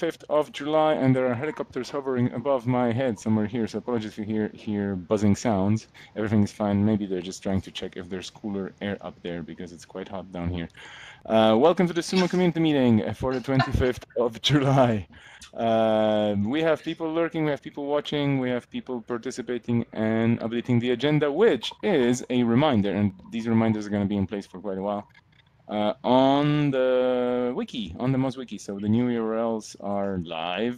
25th of July, and there are helicopters hovering above my head somewhere here, so apologies if you hear buzzing sounds. Everything is fine. Maybe they're just trying to check if there's cooler air up there because it's quite hot down here. Welcome to the SUMO community meeting for the 25th of July. We have people lurking, we have people watching, we have people participating and updating the agenda, which is a reminder, and these reminders are going to be in place for quite a while, on the wiki, on the Moz wiki. So the new URLs are live.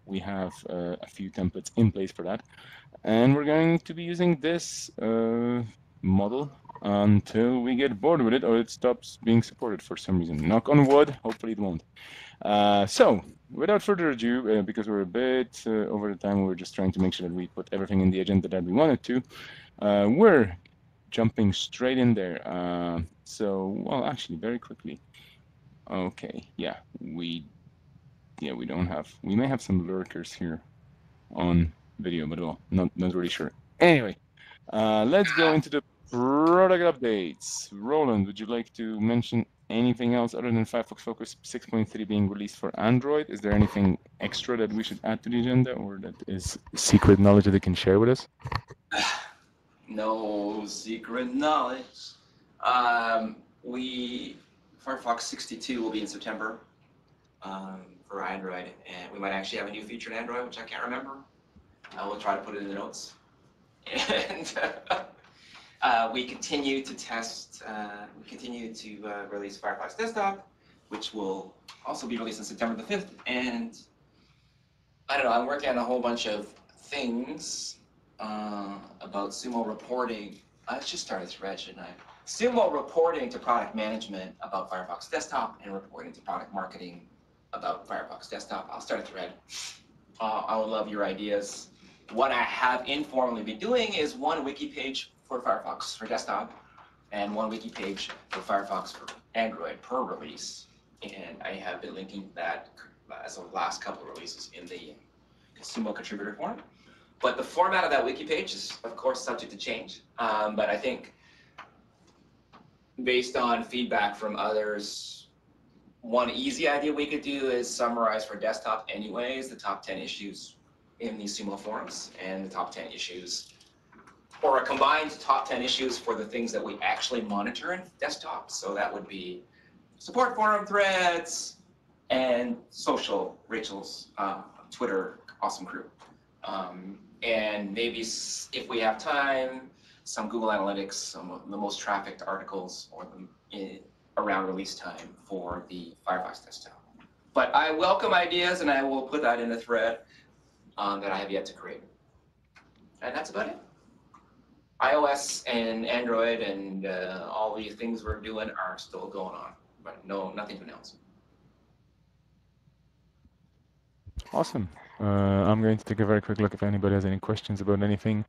We have a few templates in place for that. And we're going to be using this model until we get bored with it or it stops being supported for some reason. Knock on wood, hopefully it won't. So without further ado, because we're a bit over the time, we're just trying to make sure that we put everything in the agenda that we wanted to. We're jumping straight in there. Well, actually, very quickly. Okay, yeah, we don't have. We may have some lurkers here on video, but well, not really sure. Anyway, let's go into the product updates. Roland, would you like to mention anything else other than Firefox Focus 6.3 being released for Android? Is there anything extra that we should add to the agenda, or that is secret knowledge that they can share with us? No secret knowledge. Firefox 62 will be in September for Android, and we might actually have a new feature in Android, which I can't remember. I will try to put it in the notes. And we continue to test, we continue to release Firefox Desktop, which will also be released on September the 5th. And I don't know, I'm working on a whole bunch of things about SUMO reporting. I should start a thread, shouldn't I? SUMO reporting to product management about Firefox Desktop and reporting to product marketing about Firefox Desktop. I'll start a thread. I would love your ideas. What I have informally been doing is one wiki page for Firefox for desktop and one wiki page for Firefox for Android per release. And I have been linking that as of the last couple of releases in the SUMO contributor forum. But the format of that wiki page is, of course, subject to change. But I think based on feedback from others, one easy idea we could do is summarize for desktop anyways the top 10 issues in the SUMO forums and the top 10 issues, or a combined top 10 issues for the things that we actually monitor in desktop. So that would be support forum threads and social, Rachel's Twitter awesome crew. And maybe if we have time, some Google Analytics, some of the most trafficked articles or around release time for the Firefox desktop. But I welcome ideas, and I will put that in the thread that I have yet to create. And that's about it. iOS and Android and all the things we're doing are still going on, but nothing to announce. Awesome. I'm going to take a very quick look if anybody has any questions about anything,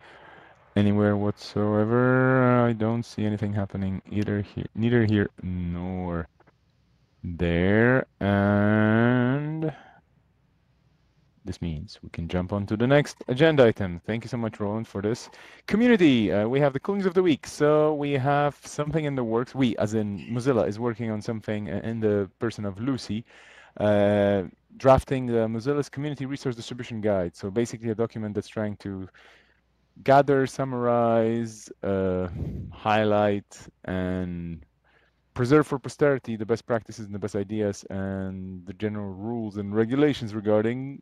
anywhere whatsoever. I don't see anything happening either here, neither here nor there. And this means we can jump on to the next agenda item. Thank you so much, Roland, for this. Community, we have the coolings of the week. So we have something in the works. We, as in Mozilla, is working on something in the person of Lucy, drafting the Mozilla's Community Resource Distribution Guide. So basically a document that's trying to gather, summarize, highlight, and preserve for posterity the best practices and the best ideas and the general rules and regulations regarding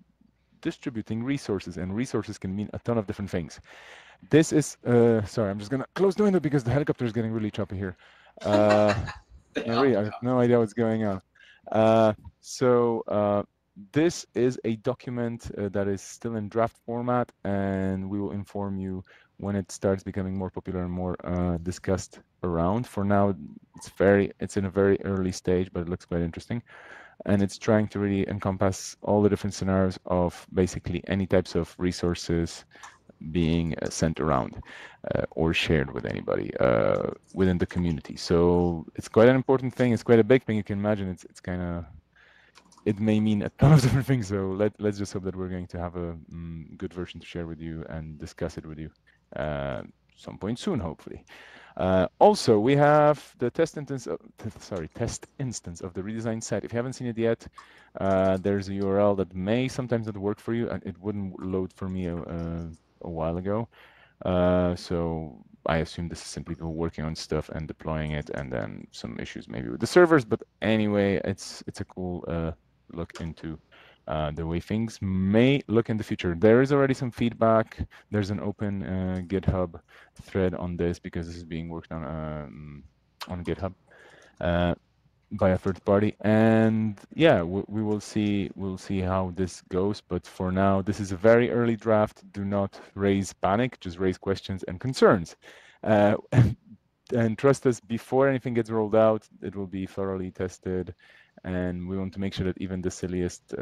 distributing resources. And resources can mean a ton of different things. This is, sorry, I'm just gonna close the window because the helicopter is getting really choppy here. I have no idea what's going on. This is a document that is still in draft format, and we will inform you when it starts becoming more popular and more discussed around. For now, it's in a very early stage, but it looks quite interesting. And it's trying to really encompass all the different scenarios of basically any types of resources being sent around or shared with anybody within the community. So it's quite an important thing. It's quite a big thing. You can imagine it's kind of, it may mean a ton of different things. So let's just hope that we're going to have a good version to share with you and discuss it with you some point soon, hopefully. Also, we have the test instance of, test instance of the redesigned site. If you haven't seen it yet, there's a URL that may sometimes not work for you, and it wouldn't load for me a while ago. So I assume this is simply people working on stuff and deploying it, and then some issues maybe with the servers. But anyway, it's a cool look into the way things may look in the future. There is already some feedback. There's an open GitHub thread on this because this is being worked on GitHub by a third party. And yeah, we will see. We'll see how this goes. But for now, this is a very early draft. Do not raise panic. Just raise questions and concerns. Uh, and trust us, before anything gets rolled out, it will be thoroughly tested. And we want to make sure that even the silliest,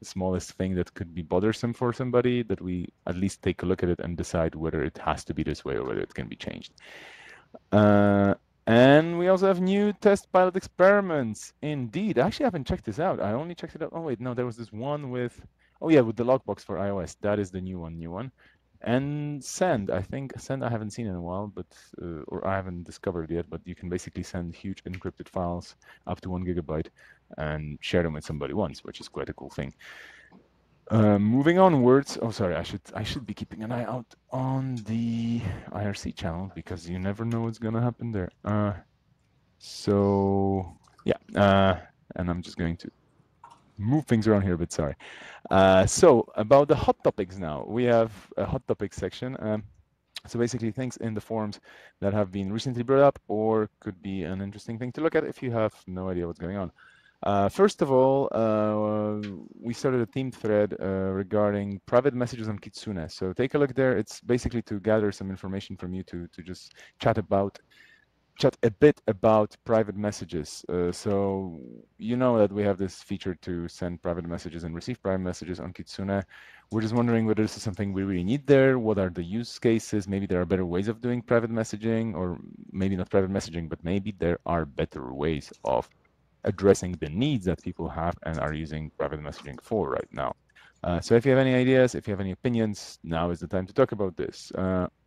smallest thing that could be bothersome for somebody, that we at least take a look at it and decide whether it has to be this way or whether it can be changed. And we also have new test pilot experiments. Indeed, I actually haven't checked this out. I only checked it out. Oh wait, no, there was this one with, oh yeah, with the logbox for iOS. That is the new one. And send, I think send I haven't seen in a while, but or I haven't discovered yet. But you can basically send huge encrypted files up to 1 GB and share them with somebody once, which is quite a cool thing. Moving onwards. Oh, sorry. I should be keeping an eye out on the IRC channel because you never know what's gonna happen there. So yeah. And I'm just going to move things around here a bit. Sorry. So about the hot topics now. We have a hot topics section. So basically things in the forums that have been recently brought up or could be an interesting thing to look at if you have no idea what's going on. First of all, we started a themed thread regarding private messages on Kitsune. So take a look there. It's basically to gather some information from you to just chat a bit about private messages. So you know that we have this feature to send private messages and receive private messages on Kitsune. We're just wondering whether this is something we really need there. What are the use cases? Maybe there are better ways of doing private messaging, or maybe not private messaging, but maybe there are better ways of addressing the needs that people have and are using private messaging for right now. So if you have any ideas, if you have any opinions, now is the time to talk about this.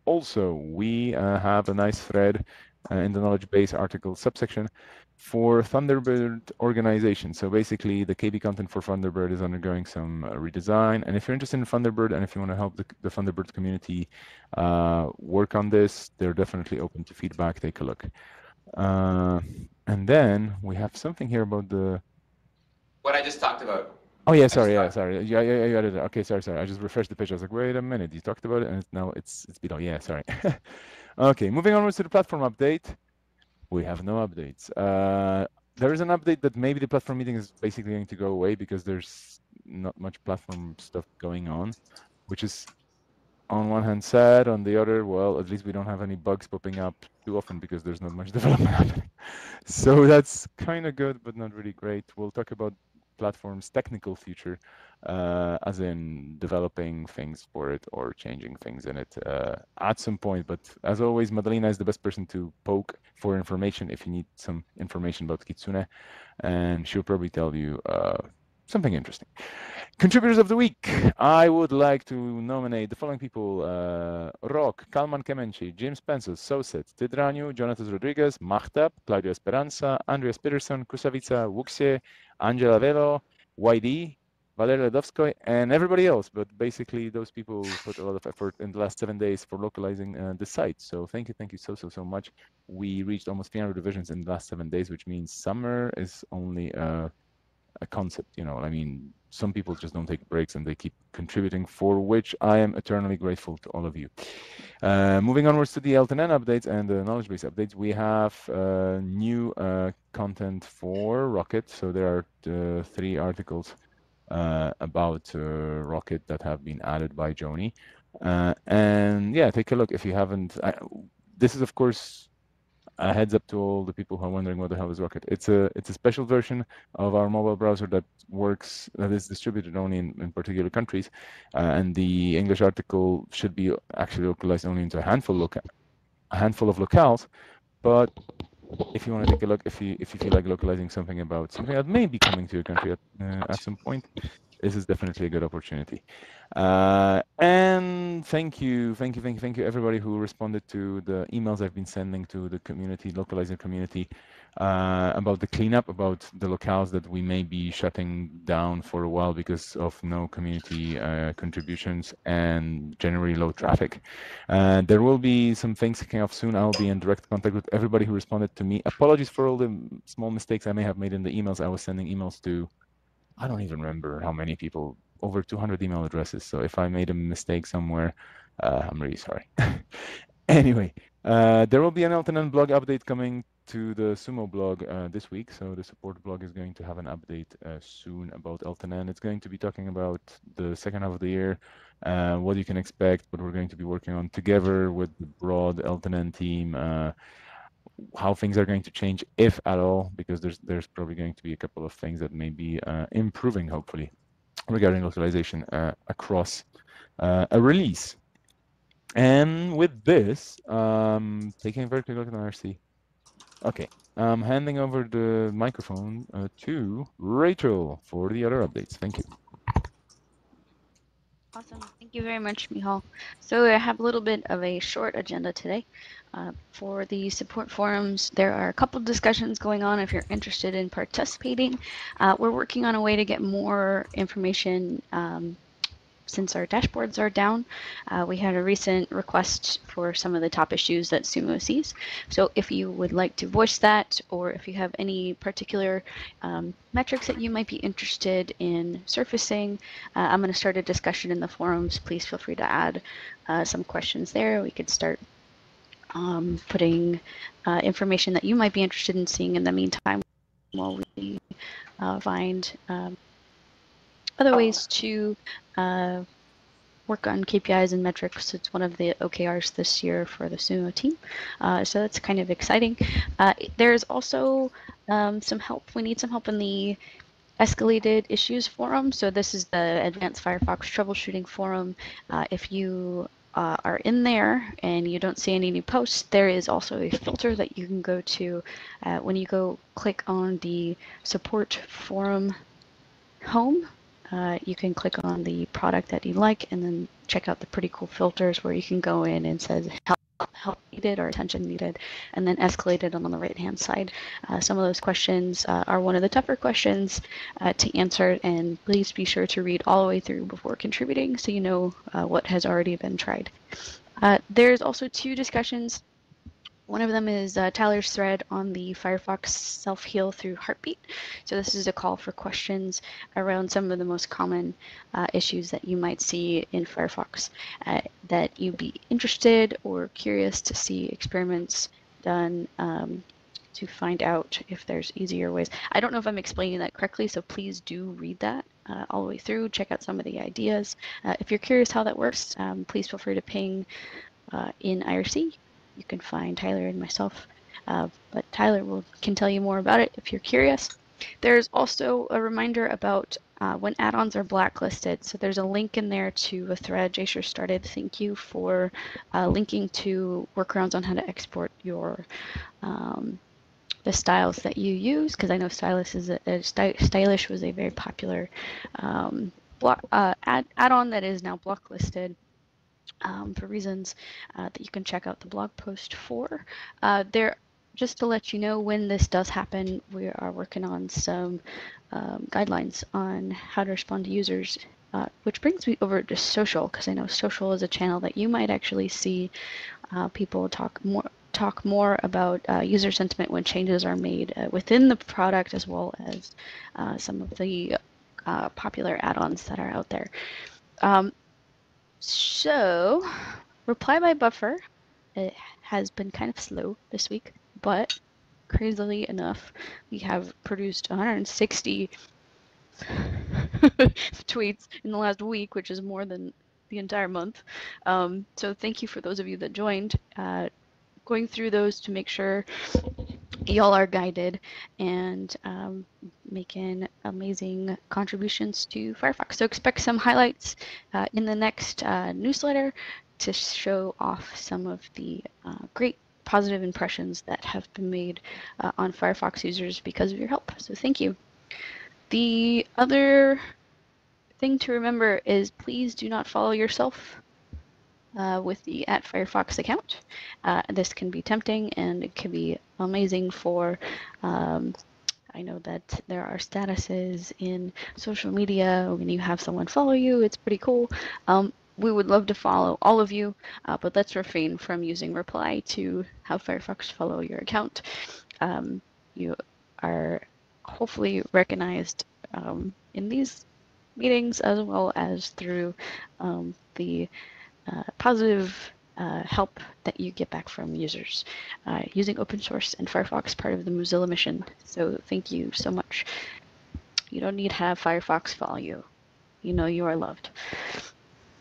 Also, we have a nice thread in the knowledge base article subsection for Thunderbird organization. So basically, the KB content for Thunderbird is undergoing some redesign. And if you're interested in Thunderbird and if you want to help the Thunderbird community work on this, they're definitely open to feedback. Take a look. And then we have something here about the. What I just talked about. Oh yeah, sorry, yeah, you added it. Okay, sorry. I just refreshed the page. I was like, wait a minute, you talked about it, and now it's below. Yeah, sorry. Okay, moving onwards to the platform update. We have no updates. There is an update that maybe the platform meeting is basically going to go away because there's not much platform stuff going on, which is on one hand sad, on the other, well, at least we don't have any bugs popping up too often because there's not much development happening. So that's kind of good, but not really great. We'll talk about platform's technical future, as in developing things for it or changing things in it at some point. But as always, Madalena is the best person to poke for information if you need some information about Kitsune, and she'll probably tell you something interesting. Contributors of the week. I would like to nominate the following people: Rock, Kalman Kemenci, James Spencer, Soset, Tidraniu, Jonathan Rodriguez, Mahtab, Claudio Esperanza, Andreas Peterson, Kusavica, Wuxie, Angela Velo, YD, Valeria Ledovskoy, and everybody else. But basically, those people put a lot of effort in the last 7 days for localizing the site. So thank you so much. We reached almost 300 revisions in the last 7 days, which means summer is only a concept. You know, I mean, some people just don't take breaks and they keep contributing, for which I am eternally grateful to all of you. Moving onwards to the LTN updates and the knowledge base updates, we have new content for Rocket. So there are 3 articles about Rocket that have been added by Joni. And yeah, take a look if you haven't. This is, of course, a heads up to all the people who are wondering what the hell is Rocket. It's a special version of our mobile browser that is distributed only in particular countries, and the English article should be actually localized only into a handful of locales. But if you want to take a look, if you feel like localizing something about something that may be coming to your country at some point, this is definitely a good opportunity. And thank you, everybody who responded to the emails I've been sending to the community, localizer community, about the cleanup, about the locales that we may be shutting down for a while because of no community contributions and generally low traffic. There will be some things kicking off soon. I'll be in direct contact with everybody who responded to me. Apologies for all the small mistakes I may have made in the emails. I was sending emails to, I don't even remember how many people, over 200 email addresses. So if I made a mistake somewhere, I'm really sorry. Anyway, there will be an Elton blog update coming to the SUMO blog this week. So the support blog is going to have an update soon about Elton. It's going to be talking about the second half of the year, what you can expect, what we're going to be working on together with the broad Elton team, how things are going to change, if at all, because there's probably going to be a couple of things that may be improving, hopefully, regarding localization across a release. And with this, taking a very quick look at IRC. Okay, I'm handing over the microphone to Rachel for the other updates. Thank you. Awesome. Thank you very much, Mihal. So I have a little bit of a short agenda today. For the support forums, there are a couple of discussions going on if you're interested in participating. We're working on a way to get more information since our dashboards are down. We had a recent request for some of the top issues that SUMO sees. So if you would like to voice that, or if you have any particular metrics that you might be interested in surfacing, I'm going to start a discussion in the forums. Please feel free to add some questions there. We could start putting information that you might be interested in seeing in the meantime while we find other ways to work on KPIs and metrics. It's one of the OKRs this year for the SUMO team. So that's kind of exciting. There's also some help. We need some help in the escalated issues forum. So this is the Advanced Firefox Troubleshooting Forum. If you are in there and you don't see any new posts, there is also a filter that you can go to when you go click on the support forum home. You can click on the product that you like and then check out the pretty cool filters where you can go in and says help needed or attention needed, and then escalate it on the right hand side. Some of those questions are one of the tougher questions to answer, and please be sure to read all the way through before contributing so you know what has already been tried. There's also two discussions. One of them is Tyler's thread on the Firefox self-heal through heartbeat. So this is a call for questions around some of the most common issues that you might see in Firefox that you'd be interested or curious to see experiments done to find out if there's easier ways. I don't know if I'm explaining that correctly, so please do read that all the way through. Check out some of the ideas. If you're curious how that works, please feel free to ping in IRC. You can find Tyler and myself, but Tyler can tell you more about it if you're curious. There's also a reminder about when add-ons are blacklisted. So there's a link in there to a thread Jasher started. Thank you for linking to workarounds on how to export your the styles that you use, because I know Stylish was a very popular add-on that is now blacklisted. For reasons that you can check out the blog post for. Just to let you know, when this does happen, we are working on some guidelines on how to respond to users, which brings me over to social, because I know social is a channel that you might actually see people talk more about user sentiment when changes are made within the product, as well as some of the popular add-ons that are out there. So, reply by buffer, it has been kind of slow this week, but crazily enough, we have produced 160 tweets in the last week, which is more than the entire month. So thank you for those of you that joined. Going through those to make sure y'all are guided and making amazing contributions to Firefox. So expect some highlights in the next newsletter to show off some of the great positive impressions that have been made on Firefox users because of your help. So thank you. The other thing to remember is please do not follow yourself with the @Firefox account. This can be tempting and it can be amazing for um, I know that there are statuses in social media when you have someone follow you. It's pretty cool. We would love to follow all of you, but let's refrain from using reply to have Firefox follow your account. You are hopefully recognized in these meetings as well as through the positive help that you get back from users using open source and Firefox, part of the Mozilla mission. So thank you so much. You don't need to have Firefox follow you. You know you are loved.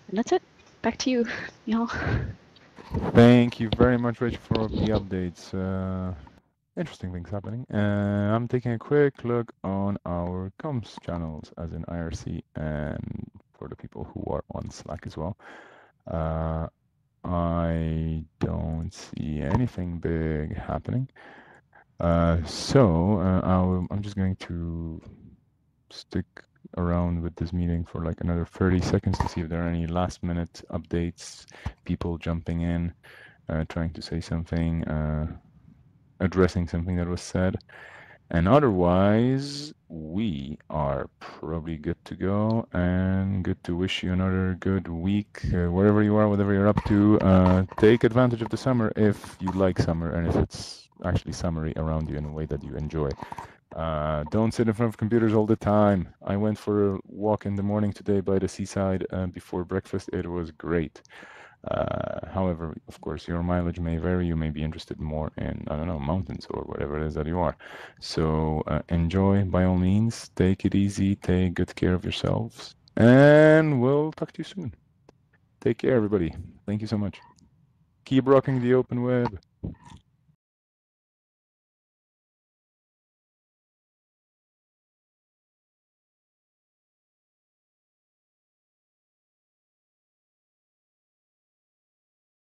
And that's it. Back to you, y'all. Thank you very much, Rich, for the updates. Interesting things happening. I'm taking a quick look on our comms channels, as in IRC, and for the people who are on Slack as well. I don't see anything big happening. I'm just going to stick around with this meeting for like another 30 seconds to see if there are any last minute updates, people jumping in, trying to say something, addressing something that was said. And otherwise, we are probably good to go and good to wish you another good week, wherever you are, whatever you're up to. Take advantage of the summer if you like summer and if it's actually summery around you in a way that you enjoy. Don't sit in front of computers all the time. I went for a walk in the morning today by the seaside before breakfast. It was great. However, of course, your mileage may vary. You may be interested more in, I don't know, mountains or whatever it is that you are. So enjoy by all means. Take it easy. Take good care of yourselves. And we'll talk to you soon. Take care, everybody. Thank you so much. Keep rocking the open web.